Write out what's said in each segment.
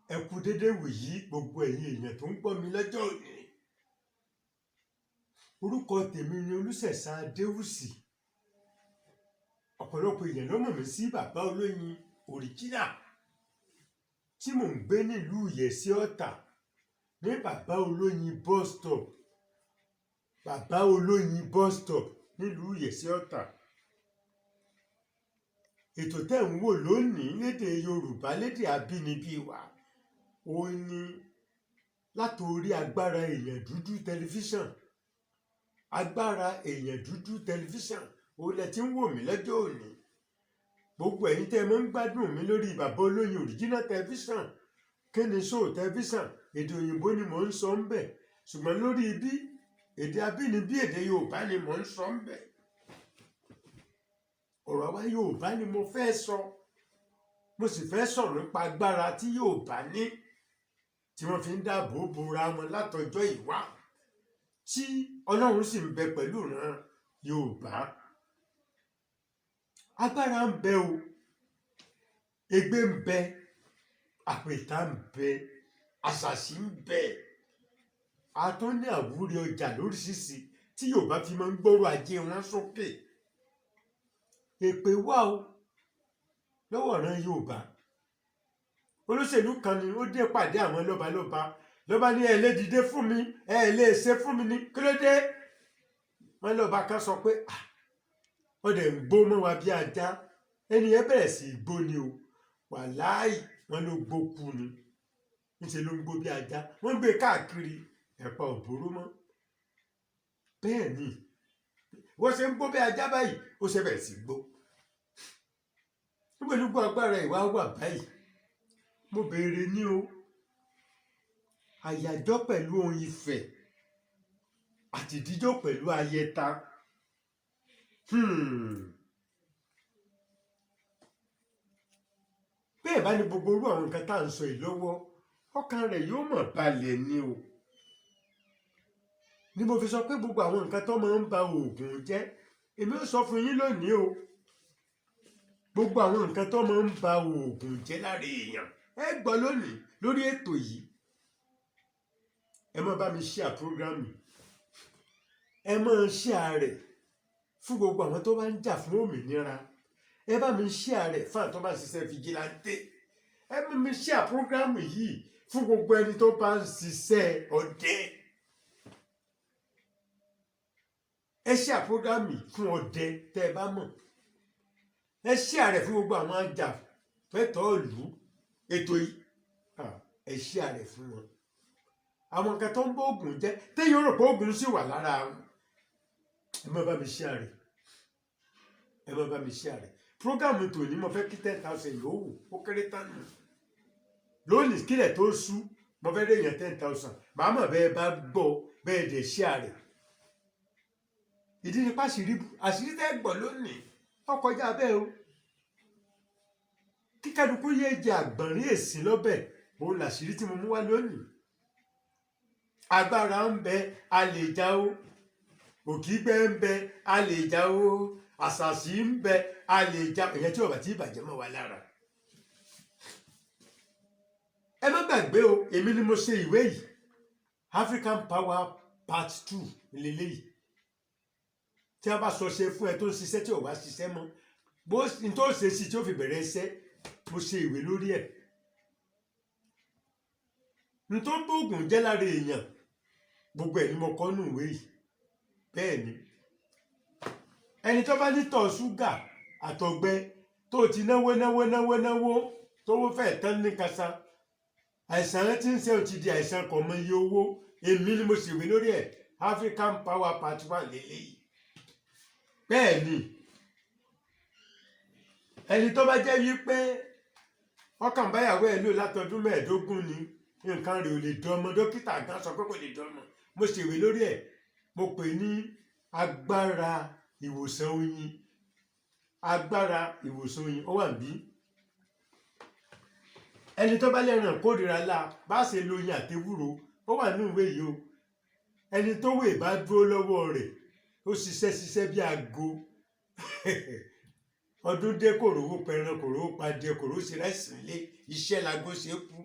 Ẹ kú dédé wòyí gbogbo ẹ̀yin èèyàn tó ń gbọ́ mi lọ́jọ́ òní. Orúkọ tèmi ni Olúṣẹ̀san Adéwùsì. Ọ̀pọ̀lọpọ̀ èèyàn ló mọ̀ mí sí bàbá olóyin òríjínà tí mò ń gbé nílùú Ìyẹ̀sí Ọ̀tà ní bàbá olóyin bus stop. Bàbá olóyin bus stop nílùú Ìyẹ̀sí Ọ̀tà. Ètò tẹ́ ń wò lónìí lédè Yorùbá lédè abínibí wa ó ní látòrí agbára èèyàn dúdú tẹlifíṣàn. Agbára èèyàn dúdú tẹlifíṣàn ó lẹ tí ń wò mí lọ́jọ́ òní. Gbogbo ẹ̀yin tẹ́ ẹ máa ń gbádùn mi lórí bàbá olóyin òríjínà tẹlifíṣàn. Kí ni show tẹlifíṣàn? Èdè òyìnbó ni mò ń sọ ń bẹ̀. Ṣùgbọ́n lórí ibi èdè abínibí èdè Yorùbá ni mò ń sọ ń bẹ̀. Ọ̀rọ̀ àwa Yorùbá ni mo fẹ́ sọ. Mo sì fẹ́ sọ̀rọ̀ nípa agbára tí Yorùbá ní tí wọ́n fi ń dáàbò bora wọn látọjọ́ ìwá tí Ọlọ́run sì ń bẹ pẹ̀lú ìran Yorùbá. Agbára ń bẹ o, ègbé ń bẹ, àpèta ń bẹ, àṣàṣì ń bẹ. A tún ní àwúre ọjà lóríṣiríṣi tí Yorùbá fi máa ń gbọ́rọ̀ ajé wọn sókè. Èpè wà o lọ́wọ́ ìran Yorùbá. Olóṣèlú kan ni ó dé pàdé àwọn lọ́balọ́ba lọ́ba ní ẹ lè dìde fún mi, ẹ lè ṣe fún mi ní kí ló dé. Wọ́n lọ́ba kan sọ pé ọdẹ ń gbó mọ́ wa bí ajá. Ẹni yẹn bẹ̀rẹ̀ sí í gbó ni o. Wàláì wọ́n ló gbó kú ni. Níṣẹ́ ló ń gbó bí ajá. Wọ́n gbé káàkiri ẹ̀pà òbóró mọ́. Bẹ́ẹ̀ ni wọ́n ṣe ń gbó bí ajá báyìí ó ṣe bẹ̀rẹ̀ sí í gbó. Níbo ni gbọ́ agbára ìwà wà báyìí? Mo béèrè ní o. Àyájọ́ pẹ̀lú ohun Ifẹ̀ àti ìdíjọ́ pẹ̀lú ayẹta. Bẹ́ẹ̀ bá ní gbogbo orú àwọn nǹkan tá à ń sọ yìí lọ́wọ́, ọkàn rẹ̀ yóò mọ̀ balẹ̀ ni o. Ni mo fi sọ pé gbogbo àwọn nǹkan tó máa ń ba Ògún jẹ́, èmi ó sọ fún yín lónìí o. Gbogbo àwọn nǹkan tó máa ń ba Ògún jẹ́ lára èèyàn, ẹ gbọ́ lónìí lórí ètò yìí. Ẹ máa bá mi share program yìí. Ẹ máa share rẹ̀ fún gbogbo àwọn tó bá ń jà fún òmìnira. Ẹ bá mi share rẹ̀ fún àwọn tó bá ń ṣiṣẹ́ fìjìláńtè. Ẹ bá mi share program yìí fún gbogbo ẹni tó bá ń ṣiṣẹ́ ọdẹ. Ẹ share program yìí fún ọdẹ tẹ́ ẹ bá mọ̀. Ẹ share rẹ̀ fún gbogbo àwọn ajàfẹ́tọ̀ọ́ ìlú. Ètò yìí ẹ share rẹ̀ fún wọn. Àwọn nǹkan tó ń bá Ògún jẹ́ téèyàn rò pé Ògún sì wà lára wọn. Ẹ má bá mi share rẹ̀. Ẹ má bá mi share rẹ̀. Prógámù tòní mo fẹ́ kí 10,000 yóò wò ó kéré tán nù. Lónìí kílẹ̀ tó sú mo fẹ́ réyàn 10,000. Màá mọ̀ bẹ́ẹ̀ bá gbọ́ bẹ́ẹ̀ dẹ̀ share rẹ̀. Ìdí nípa àṣírí tẹ́ gbọ́ lónìí ó kọjá bẹ́ẹ̀ o. Kíkálukú yé jẹ àgbọ̀nrín èsì lọ́bẹ̀ òun làṣírí tí mo mú wá lónìí. Agbára ń bẹ a lè jà o. Òkígbẹ́ ń bẹ a lè jà o. Àṣàṣì ń bẹ a lè jà ìyẹn tí ọ̀bà tí ìbàjẹ́ mọ́ wa lára. Ẹ má gbàgbé o, èmi ni mo ṣe ìwé yìí. African Power Part 2 lélẹ́yìí. Tí a bá sọ ṣe fún ẹ tó ń ṣiṣẹ́ tí ò bá ṣiṣẹ́ mọ́ bó ní tó ṣe sí tí ó fi bẹ̀rẹ̀ iṣẹ́ mo ṣe ìwé lórí ẹ̀. Ní tó ń bá Ògún jẹ́ lára èèyàn gbogbo ẹ̀ ni mo kọ́ nù ìwé yìí. Bẹ́ẹ̀ ni ẹni tó bá ní tọ̀ ṣúgà àtọ̀gbẹ tó ti náwó tó wó fẹ́ tán ní kasa àìsàn rẹ ti ń ṣe ó ti di àìsàn kò mọ iye owó. Èmi ni mo ṣèwé lórí ẹ̀. African Power Part 1 lélẹ́yìí. Bẹ́ẹ̀ ni ẹni tó bá jẹ́ wípé ọkàn báyàwó ẹ̀ lò látọdún 15 ni nǹkan rẹ̀ ò lè dánmọ́. Dókítà gan sọ pé kò lè dánmọ́. Mo ṣèwé lórí ẹ̀. Mo pè ní agbára ìwòsàn oyin. Agbára ìwòsàn oyin ó wà níbí. Ẹni tó bá lẹ́ràn kórìíra la bá ṣe lo oyin àtewúro ó wà nínú ìwé yìí o. Ẹni tó wè bá dúró lọ́wọ́ rẹ̀ ó ṣiṣẹ́ bí aago. Ọdún dé kòròwó pẹran kòròwó padẹ kòròwó ṣe rẹ́sì lé iṣẹ́ lago ṣe kú.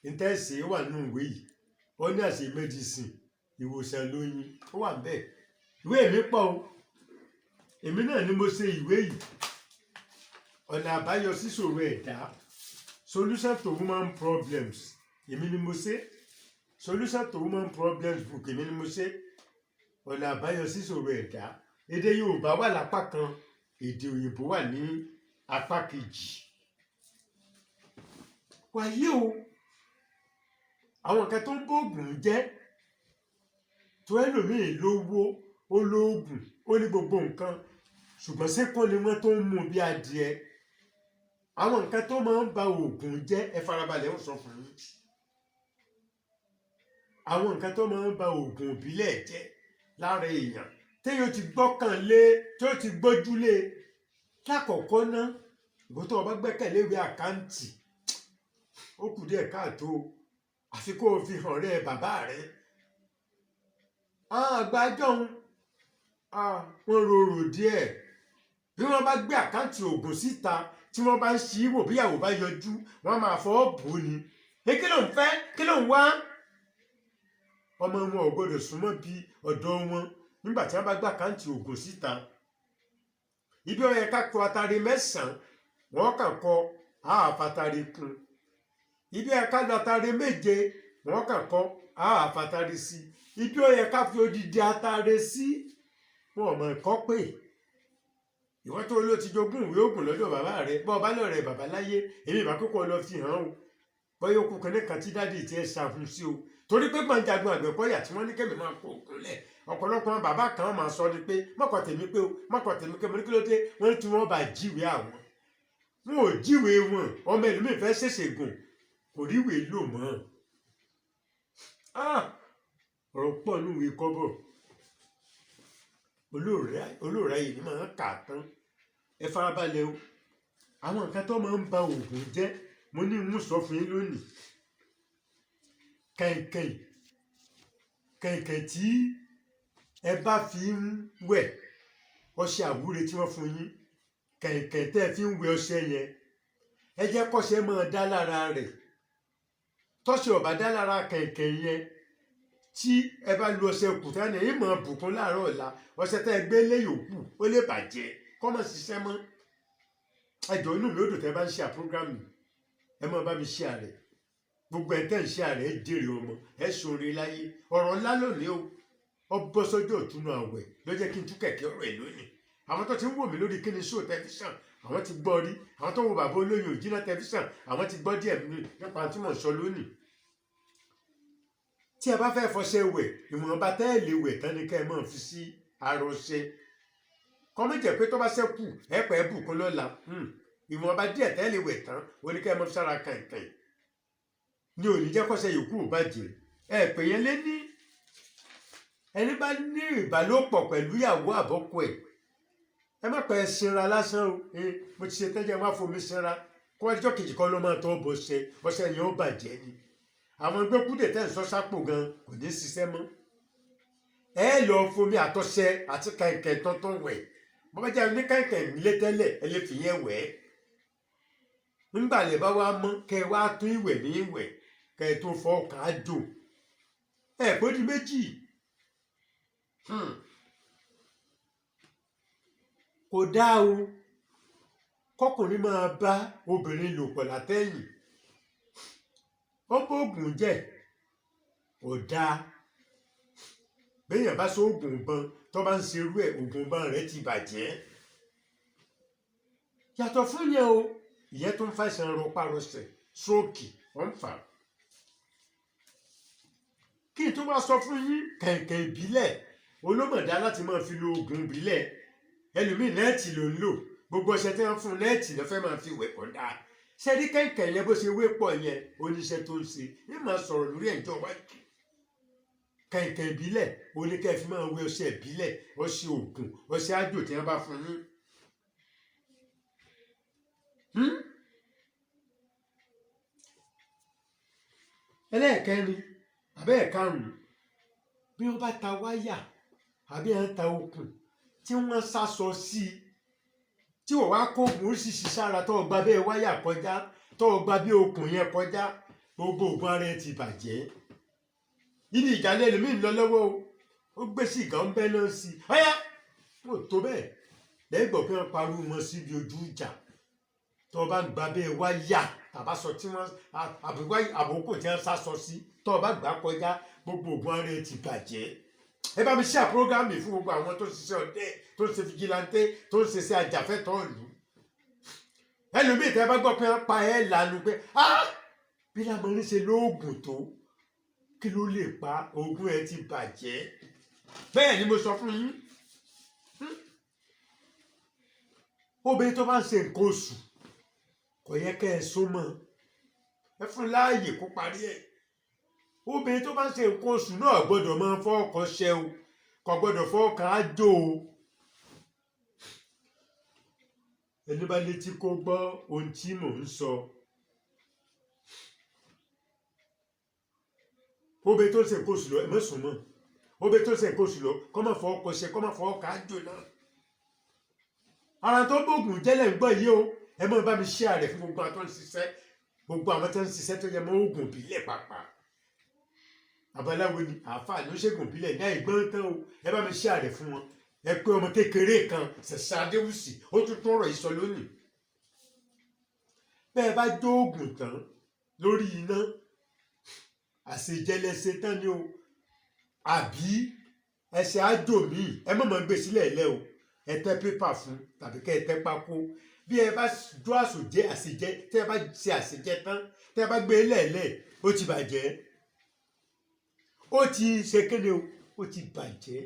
ìtẹ́sí wà nínú ìwé yìí wọ́n ní àṣẹ medicine ìwòsàn lóyún ó wà bẹ́ẹ̀ ìwé mi pọ̀ o èmi náà ni mo ṣe ìwé yìí ọ̀nà àbáyọ síṣòro ẹ̀dá solution to human problems èmi ni mo ṣe solution to human problems book èmi ni mo ṣe ọ̀nà àbáyọ síṣòro ẹ̀dá èdè Yorùbá wà lápá kan èdè òyìnbó wà ní apá kejì wàyí o àwọn nǹkan tó ń bóògùn jẹ́ tó ẹlòmíì lówó ó lóògùn ó ní gbogbo nǹkan ṣùgbọ́n sékọ́ ni wọ́n tó ń mú bí adìẹ àwọn nǹkan tó máa ń ba oògùn jẹ́ ẹ farabalẹ̀ ó sọ fún yín àwọn nǹkan tó máa ń ba oògùn ìbílẹ̀ jẹ́ lára èèyàn téèyàn ti gbọ́kànlé tí ó ti gbójúlé lákọ̀ọ́kọ́ ná ìbò tó o bá gbẹ́kẹ̀lé ìwé àkáǹtì ó kù díẹ̀ káàtó àfi kó o fi hàn rẹ bàbá rẹ àgbájọ wọn rorò díẹ̀ bí wọ́n bá gbé àkáǹtì oògùn síta tí wọ́n bá ń ṣí wò bíyàwó bá yọjú wọ́n máa fọwọ́ bò ó ni kí ló ń fẹ́ kí ló ń wá ọmọ wọn ò gbọdọ̀ súnmọ́ bí ọ̀dọ̀ wọn nígbà tí wọ́n bá gbé àkáǹtì oògùn síta ibi ó yẹ ká kọ atare 9 wọ́n kàn kọ àáfàtàrí kún ibi ó yẹ ká lọ atare 7 wọ́n kàn kọ àáfàtàrí sí ibi ó yẹ ká fi odidi atare sí wọn ò mọ ẹ̀kọ́ pé ìwọ́n tó ló ti jogún ìwé oògùn lọ́dọ̀ bàbá rẹ bọ́ ọba lọ́rẹ̀ bàbá láyé èmi ìbá kókó lọ fi hàn ó bọ́yá okùn kan nìkan tí dáàdì tiẹ̀ ṣàfún sí o torí pé gbọ̀njagun Àgbẹ̀kọ̀yà tí wọ́n ní kẹ́mi máa kó ògùn lẹ̀ ọ̀pọ̀lọpọ̀ bàbá kan máa sọ ni pé mọ́kọ̀ tèmi pé o mọ́kọ̀ tèmi pé mo ní kí ló dé wọ́n tí wọ́n bá jíwèé àwọn wọn ò jíwèé wọn ọmọ ẹlòmíì fẹ́ ṣèṣègùn kò ríwèé lò mọ́ ọ̀rọ̀ pọ̀ níwèé kọ́bọ̀ olóòrá yìí ni máa ń kà tán ẹ farabalẹ̀ o àwọn nǹkan tó máa ń ba oògùn jẹ́ mo ní mú sọ fún yín lónìí kẹ̀kẹ́ tí ẹ bá fi ń wẹ̀ ọṣẹ àwúre tí wọ́n fún yín kẹ̀kẹ́ tẹ́ ẹ fi ń wẹ̀ ọṣẹ yẹn ẹ jẹ́ kọ́ṣẹ máa dá lára rẹ̀ tọ́ṣẹ ọ̀bá dá lára kẹ̀kẹ́ yẹn tí ẹ bá lu ọṣẹ kùtà ní èyí máa bùkún láàárọ̀ ọ̀la ọṣẹ tẹ́ ẹ gbé léyòókù ó lè bàjẹ́ kọ́ mọ̀ ṣiṣẹ́ mọ́ ẹjọ́ inú mi ó dùn tẹ́ bá ń ṣe àpúrógámù ẹ máa bá mi ṣe àrẹ gbogbo ẹ̀ tẹ́ ń ṣe àrẹ ẹ jèrè ọmọ ẹ ṣoore láyé ọ̀rọ̀ ńlá lónìí o ọ bọ́ sọ́jọ́ ìtúnu àwẹ̀ ló jẹ́ kí n tú kẹ̀kẹ́ ọ̀rọ̀ ẹ̀ lónìí àwọn tó ti ń wò mí lórí kíni show tẹlifíṣàn àwọn ti gbọ́ rí àwọn tó wo bàbá olóyè òjìnà tẹlifíṣàn àwọn ti gbọ́ díẹ̀ nípa tí mò ń sọ lónìí tí ẹ bá fẹ́ fọṣẹ wẹ̀ ìwọ̀nba tẹ́ẹ̀lì wẹ̀ tán ni kẹ́ ẹ máa fi sí ara ọṣẹ kọ́mẹ́jẹ̀ pé tó bá ṣẹ́kù ẹ pẹ́ bùkún lọ́la ìwọ̀nba díẹ̀ tẹ́ẹ̀lì wẹ̀ tán oníkẹ́ ẹ máa fi sára kàìnkàìn ní òní jẹ́ kọ́ṣẹ yòókù ò bàjẹ́ ẹ pè yẹn lé ní ẹni bá ní ìbálòpọ̀ pẹ̀lú ìyàwó àbọ́kọ ẹ̀ ẹ má pẹ́ sinra lásán o mo ti ṣe tẹ́jẹ́ wá fomi sinra kó ọjọ́ kejì kan ló máa tọ́ bọ́ṣẹ yẹn ó bàjẹ́ ni àwọn gbẹ́kúdè tẹ́ ń sọ sápò gan kò ní ṣiṣẹ́ mọ́ ẹ lọ fomi àtọṣẹ àti kàìnkàìn tuntun wẹ̀ bọ́bá jẹ́ ní kàìnkàìn nílé tẹ́lẹ̀ ẹ lè fi yẹn wẹ̀ nígbà lè bá wá mọ́ kẹ́ ẹ wá tún ìwẹ̀ ní ìwẹ̀ kẹ́ ẹ tó fọ́ ọkà á jò ẹ kó di méjì kò dáa o kọkùnrin máa bá obìnrin lò pọ̀ látẹ̀yìn ó bóògùn jẹ́ ò dáa béèyàn bá so oògùn ìbọn tó bá ń ṣerú ẹ̀ oògùn ìbọn rẹ̀ ti bàjẹ́ yàtọ̀ fún yẹn o ìyẹn tó ń fa ìṣàn rọpárọsẹ̀ stroke ó ń fà kí n tó wá sọ fún yín kẹ̀kẹ́ ìbílẹ̀ olómọ̀dá láti máa fi lo oògùn ìbílẹ̀ ẹlòmíì nẹ́ẹ̀tì ló ń lò gbogbo ọṣẹ tí wọ́n fún nẹ́ẹ̀tì ló fẹ́ máa fi wẹ̀ kọ́ dáa ṣẹ́rí kẹ̀kẹ́ yẹn bó ṣe wé pọ̀ yẹn oníṣẹ́ tó ń ṣe ní máa sọ̀rọ̀ lórí ẹ̀jọ́ wájú kẹ̀kẹ́ ìbílẹ̀ oníkẹ́ fi máa wé ọṣẹ ìbílẹ̀ ọṣẹ òògùn ọṣẹ àjò tí wọ́n bá fún yín. ẹlẹ́ẹ̀kẹrin àbẹ́ẹ̀karùn-ún bí wọ́n bá ta wáyà àbí ẹ̀ ń ta okùn tí wọ́n sásọ sí i tí wọ́n wá kó oògùn oríṣiríṣi sára tó gba bẹ́ẹ̀ wáyà kọjá tó gba bí okùn yẹn kọjá gbogbo ògùn ara ẹ ti bàjẹ́ ibi ìjàlẹ̀ lèmi ń lọ lọ́wọ́ o ó gbé sìgá ń bẹ́ náà sí i ọ̀yá mo tó bẹ́ẹ̀ lẹ́gbọ̀n pé wọ́n pariwo wọn síbi ojú ìjà tó o bá gbà bẹ́ẹ̀ wá yà tàbá sọ tí wọ́n àbòkò tí wọ́n sá sọ sí tó o bá gbà kọjá gbogbo ògùn ara ẹ ti bàjẹ́ ẹ bá mi ṣe àpúrógámì fún gbogbo àwọn tó ń ṣiṣẹ́ ọdẹ tó ń ṣe fìgìláńtẹ́ tó ń ṣiṣẹ́ ajàfẹ́tọ̀ọ́ ìlú ẹlòmíì tẹ́ bá gbọ́ pé wọ́n pa ẹ́ lànà pé bí lámọrin ṣe lóògùn tó kí ló lè pa ogún ẹ ti bàjẹ́ bẹ́ẹ̀ ni mo sọ fún yín obìnrin tó bá ń ṣe nǹkan oṣù kò yẹ kẹ́ ẹ sún mọ́ ẹ fún láàyè kó parí ẹ̀ obìnrin tó bá ń ṣe nǹkan oṣù náà gbọ́dọ̀ máa fọ́ọ̀kan ṣẹ o kò gbọ́dọ̀ fọ́ọ̀kan ájò o ẹni bá létí kó gbọ́ ohun tí mò ń sọ obìnrin tó ń ṣe nǹkan oṣù lọ ẹ má sún mọ́ obìnrin tó ń ṣe nǹkan oṣù lọ kó má fọ́ọ̀kan ṣẹ kó má fọ́ọ̀kan ájò náà ara tó gbóògùn jẹ́lẹ̀ ń gbọ́ yìí o ẹ mọ̀ bá mi ṣe àrẹ fún gbogbo àwọn tó ń ṣiṣẹ́ gbogbo àwọn tó ń ṣiṣẹ́ tó yẹ mọ́ oògùn ìbílẹ̀ pàápàá babaláwo ni àáfàá ló ṣègùn ìbílẹ̀ ní àìgbọ́n tán o ẹ bá mi ṣe àrẹ fún wọn ẹ pé ọmọ kékeré kan ṣẹ̀ṣẹ̀ adéwùsì ó tún tún ọ̀rọ̀ ìsọ lónìí bẹ́ẹ̀ bá jó oògùn tán lórí iná àṣejẹlẹsẹ tán ni o àbí ẹsẹ̀ àjò míì ẹ mọ̀ mọ́ gbé sílẹ̀ lẹ́ o ẹ tẹ pépà fún tàbí kẹ́ ẹ tẹ pákó bí ẹ bá jó àṣòjẹ àṣejẹ tẹ́ ẹ bá ṣe àṣejẹ tán tẹ́ ẹ bá gbé lẹ́ẹ̀lẹ́ ó ti bàjẹ́ ó ti ṣe kéde o ó ti bàjẹ́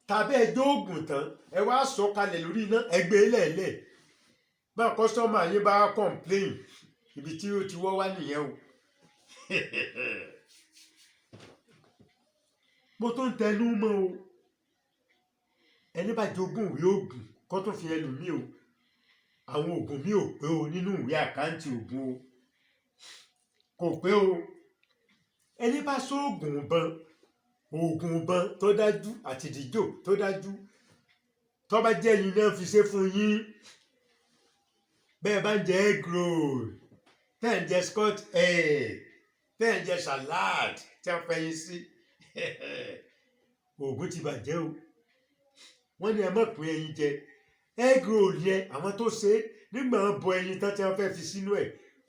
tàbí ẹ jó oògùn tán ẹ wá sọ kalẹ̀ lórí iná ẹ gbé lẹ́ẹ̀lẹ́ bá kọ́sọ́mà yín bá complain ibi tí ó ti wọ́ wá nìyẹn o mo tó ń tẹnu mọ́ o ẹni bá jogún ìwé oògùn kó tó fi ẹlòmíì o àwọn oògùn mi ò pé o nínú ìwé àkáǹtì oògùn o kò pé o ẹni bá sóògùn ìbọn tó dájú àti ìdíjò tó dájú tó bá jẹ́ yín náà fi ṣe fún yín bẹ́ẹ̀ bá ń jẹ egg roll tẹ́ ń jẹ scotch egg tẹ́ ń jẹ salad tí a fẹ̀yìn sí oògùn ti bàjẹ́ o wọ́n ní ẹ má pín ẹyin jẹ egg roll yẹn àwọn tó ṣe nígbà wọn bọ ẹyin tán tí wọ́n fẹ́ fi sínú ẹ̀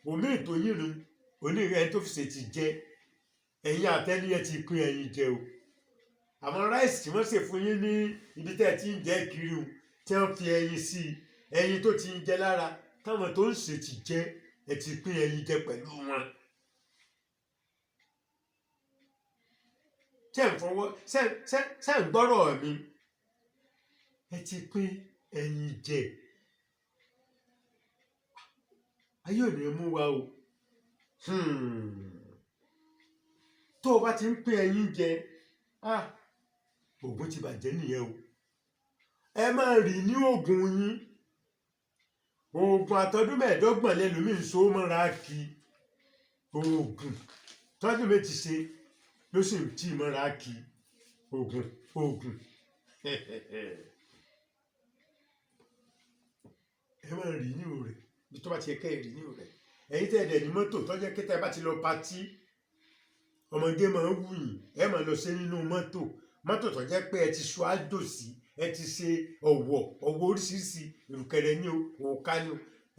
omi ètò yìí nu onírè ẹni tó fi ṣe ti jẹ ẹ̀yin àtẹ́niyẹ ti pín ẹyin jẹ o àwọn ráìsì tí wọ́n ṣe fún yín ní ibi tẹ́ ẹ ti ń jẹ kiri o tí wọ́n fi ẹyin sí ẹyin tó ti ń jẹ lára táwọn tó ń ṣe ti jẹ ẹ ti pín ẹyin jẹ pẹ̀lú wọn. ṣé ń gbọ́rọ̀ mi ẹ ti pín ẹyin jẹ ayé ò ní mú wa o tó o bá ti ń pín ẹyin jẹ oògùn ti bàjẹ́ nìyẹn o ẹ máa rì ní oògùn yín oògùn àtọdún mẹ́ẹ̀ẹ́dọ́gbọ̀n lẹ́lòmíì ń so mọ́ra kí oògùn tọ́dún mi ti ṣe ló sì ń tì mọ́ra kí oògùn ẹ máa rì ní òrè bí tó bá ti yẹ kẹ́ ẹ rì ní òrè ẹ̀yin tẹ́ ẹ dẹ̀ ní mọ́tò tọ́jọ́ kí tẹ́ ẹ bá ti lọ patí ọmọdé máa ń wù yín ẹ máa lọ sí nínú mọ́tò tó jẹ́ pé ẹ ti so àjò sí ẹ ti ṣe ọ̀wọ̀ oríṣiríṣi ìrùkẹ̀rẹ̀ ní òǹkà ní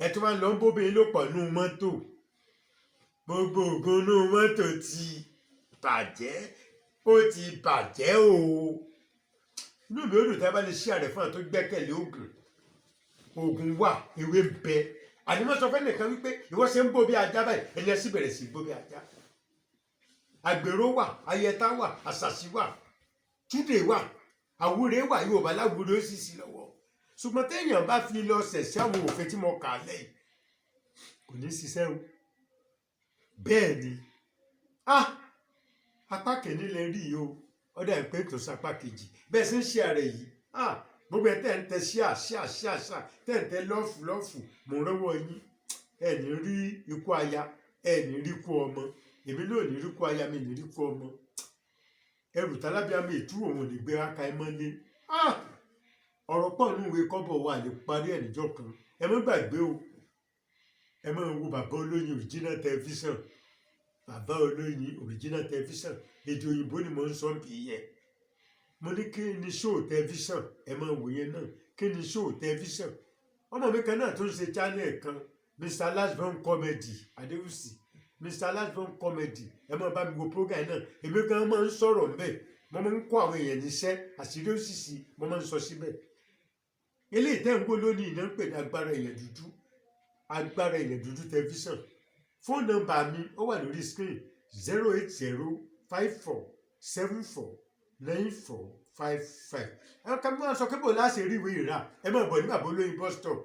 ẹ tó máa ń lọ ń bóbìnrin lò pọ̀ nínú mọ́tò gbogbo ògùn inú mọ́tò ti bàjẹ́ ó ti bàjẹ́ o inú mi ò dùn tá a bá lè ṣí àrẹ fún àwọn tó gbẹ́kẹ̀lé oògùn wà ewé ń bẹ àdìmọ́ sọ fẹ́ nìkan wípé ìwọ ṣe ń bó bí ajá báyìí ẹni ẹ sì bẹ̀rẹ̀ sí bó bí ajá àgbèrò wà ayẹta wà àṣàṣì wà túdè wà àwúre wà Yorùbá láwúre ó sì sí lọ́wọ́ ṣùgbọ́n téèyàn bá fi lọ ṣẹ̀ṣẹ̀ àwọn òfin tí mo kà á lẹ́yìn kò ní ṣiṣẹ́ o bẹ́ẹ̀ ni apá kìíní lè rí yìí o ọ̀dà ìpè tó sapá kejì bẹ́ẹ̀ sì ń ṣe ààrẹ yìí gbogbo ẹ̀ tẹ́ ń tẹ ṣíà tẹ́ ń tẹ lọ́ọ̀fù mò ń rọ́wọ́ yín ẹ̀ ní rí ikú aya ẹ̀ ní rí ikú ọmọ èmi náà ní rí ikú aya mi ní rí ikú ọmọ ẹrù tálábíàmì ìtú òun lè gbé aka ẹ mọ́lé ọ̀rọ̀ pọ̀ nínú ìwé kọ́bọ̀ wà lè parí ẹ̀ níjọ́ kan ẹ má gbàgbé o ẹ má wo bàbá olóyin original television bàbá olóyin original television èdè òyìnbó ni mo ń sọ bí yẹn mo ní kí ni show television ẹ máa wò yẹn náà kí ni show television ọmọ mi kan náà tó ń ṣe channel kan Mr. Lasbon comedy adéwùsì Mr. Lasbon comedy ẹ máa bá mi wo program náà èmi kan máa ń sọ̀rọ̀ ńbẹ̀ mo máa ń kọ́ àwọn èèyàn níṣẹ́ àṣírí òṣìṣì mo máa ń sọ síbẹ̀ eléyìí tẹ́ ń gbọ́ lónìí iná ń pè ní agbára ilẹ̀ dúdú television fóònù nọ́mbà mi ó wà lórí screen 08054749455 ẹ ká máa sọ kébò láṣẹ rí ìwé ìrà ẹ máa bọ̀ ní bàbá olóyin bus stop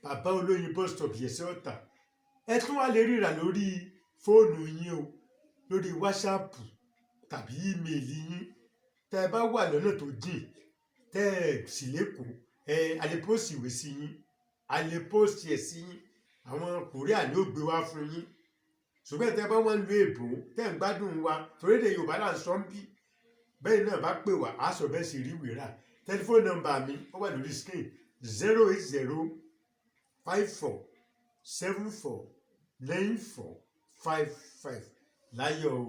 bàbá olóyin bus stop yẹsẹ̀ ọ̀tà ẹ tún wá lè ríra lórí fóònù yín o lórí wásaàpù tàbí ímeèlì yín tẹ́ ẹ bá wà lọ́nà tó jìn tẹ́ ẹ sì lẹ́kọ̀ọ́ a lè post ìwé sí yín a lè post ẹ̀ sí yín àwọn kòríà ni ó gbé wá fún yín ṣùgbọ́n tẹ́ bá wọ́n lo èbó tẹ́ ń gbádùn wa torí èdè Yorùbá là ń sọ ń bí bẹ́ẹ̀ náà bá pè wá aṣọ bẹ́ẹ̀ sì rí ìwé rà tẹlifóònù nọ́mbà mi ó wà lórí screen 08054749455 láyọ̀ o.